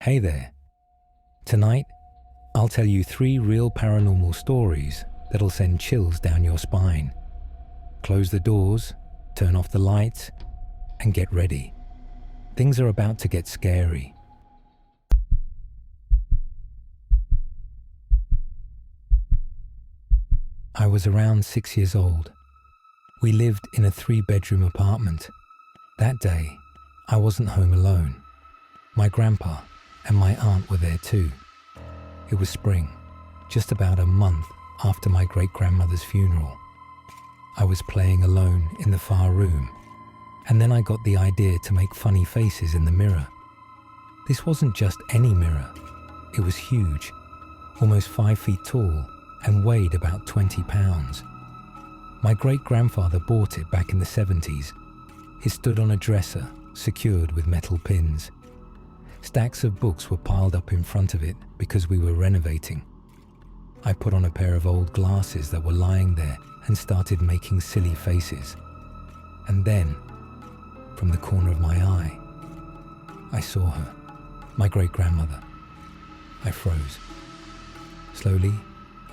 Hey there. Tonight, I'll tell you 3 real paranormal stories that'll send chills down your spine. Close the doors, turn off the lights, and get ready. Things are about to get scary. I was around 6 years old. We lived in a 3-bedroom apartment. That day, I wasn't home alone. My grandpa and my aunt were there too. It was spring, just about a month after my great-grandmother's funeral. I was playing alone in the far room, and then I got the idea to make funny faces in the mirror. This wasn't just any mirror. It was huge, almost 5 feet tall, and weighed about 20 pounds. My great-grandfather bought it back in the 70s. It stood on a dresser, secured with metal pins. Stacks of books were piled up in front of it because we were renovating. I put on a pair of old glasses that were lying there and started making silly faces. And then, from the corner of my eye, I saw her, my great-grandmother. I froze. Slowly,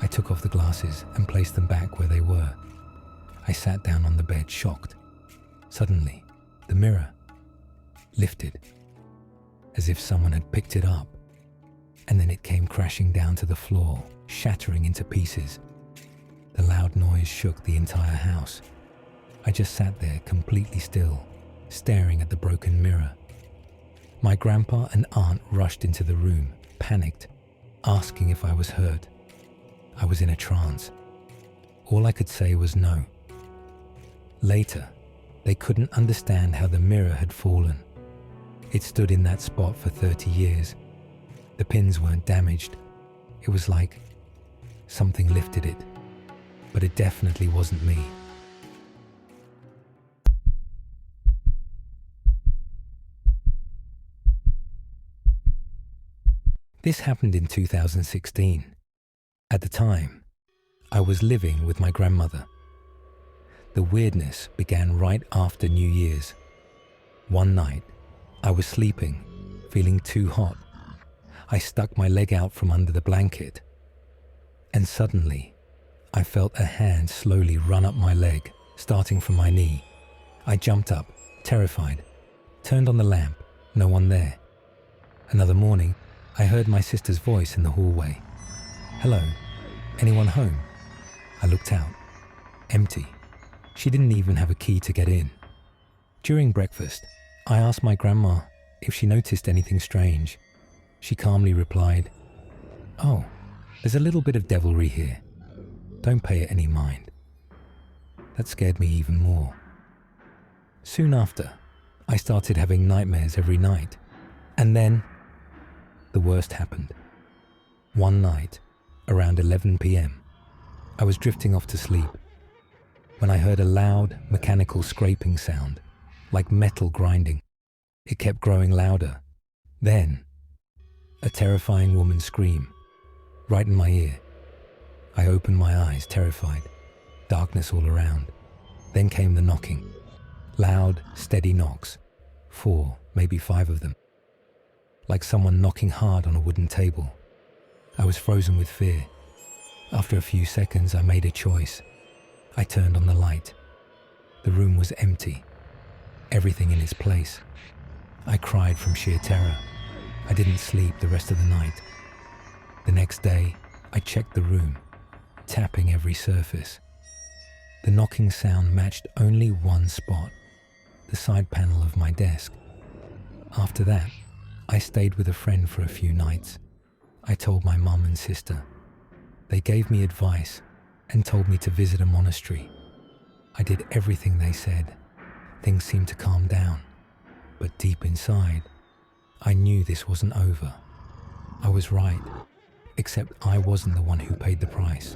I took off the glasses and placed them back where they were. I sat down on the bed, shocked. Suddenly, the mirror lifted, as if someone had picked it up, and then it came crashing down to the floor, shattering into pieces. The loud noise shook the entire house. I just sat there completely still, staring at the broken mirror. My grandpa and aunt rushed into the room, panicked, asking if I was hurt. I was in a trance. All I could say was no. Later, they couldn't understand how the mirror had fallen. It stood in that spot for 30 years. The pins weren't damaged. It was like something lifted it, but it definitely wasn't me. This happened in 2016. At the time, I was living with my grandmother. The weirdness began right after New Year's. One night, I was sleeping, feeling too hot. I stuck my leg out from under the blanket, and suddenly, I felt a hand slowly run up my leg, starting from my knee. I jumped up, terrified, turned on the lamp, no one there. Another morning, I heard my sister's voice in the hallway. "Hello, anyone home?" I looked out. Empty. She didn't even have a key to get in. During breakfast, I asked my grandma if she noticed anything strange. She calmly replied, "Oh, there's a little bit of devilry here. Don't pay it any mind." That scared me even more. Soon after, I started having nightmares every night. And then, the worst happened. One night, around 11 p.m., I was drifting off to sleep when I heard a loud, mechanical scraping sound, like metal grinding. It kept growing louder. Then, a terrifying woman's scream, right in my ear. I opened my eyes, terrified. Darkness all around. Then came the knocking. Loud, steady knocks. 4, maybe 5 of them. Like someone knocking hard on a wooden table. I was frozen with fear. After a few seconds, I made a choice. I turned on the light. The room was empty. Everything in its place. I cried from sheer terror. I didn't sleep the rest of the night. The next day, I checked the room, tapping every surface. The knocking sound matched only one spot, the side panel of my desk. After that, I stayed with a friend for a few nights. I told my mum and sister. They gave me advice and told me to visit a monastery. I did everything they said. Things seemed to calm down, but deep inside, I knew this wasn't over. I was right, except I wasn't the one who paid the price.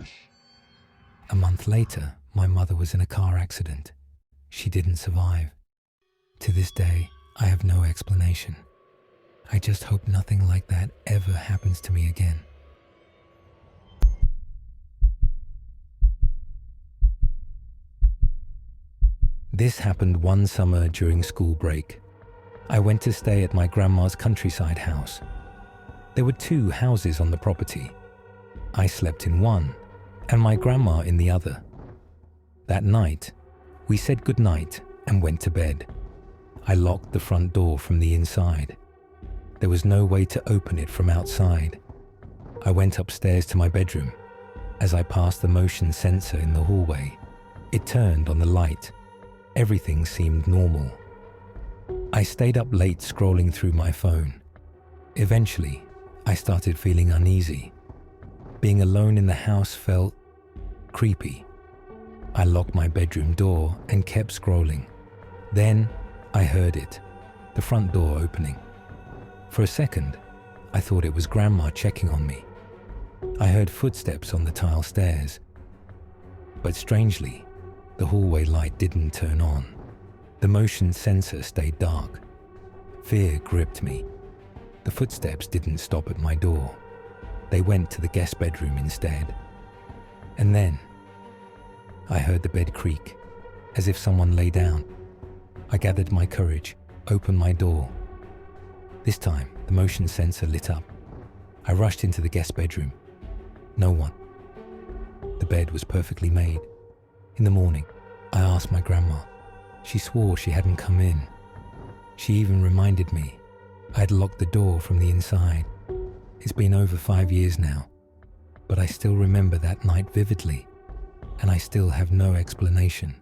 A month later, my mother was in a car accident. She didn't survive. To this day, I have no explanation. I just hope nothing like that ever happens to me again. This happened one summer during school break. I went to stay at my grandma's countryside house. There were 2 houses on the property. I slept in one and my grandma in the other. That night, we said goodnight and went to bed. I locked the front door from the inside. There was no way to open it from outside. I went upstairs to my bedroom. As I passed the motion sensor in the hallway, it turned on the light. Everything seemed normal. I stayed up late scrolling through my phone. Eventually, I started feeling uneasy. Being alone in the house felt creepy. I locked my bedroom door and kept scrolling. Then I heard it, the front door opening. For a second, I thought it was Grandma checking on me. I heard footsteps on the tile stairs. But strangely, the hallway light didn't turn on. The motion sensor stayed dark. Fear gripped me. The footsteps didn't stop at my door. They went to the guest bedroom instead. And then, I heard the bed creak, as if someone lay down. I gathered my courage, opened my door. This time, the motion sensor lit up. I rushed into the guest bedroom. No one. The bed was perfectly made. In the morning, I asked my grandma. She swore she hadn't come in. She even reminded me I had locked the door from the inside. It's been over 5 years now, but I still remember that night vividly, and I still have no explanation.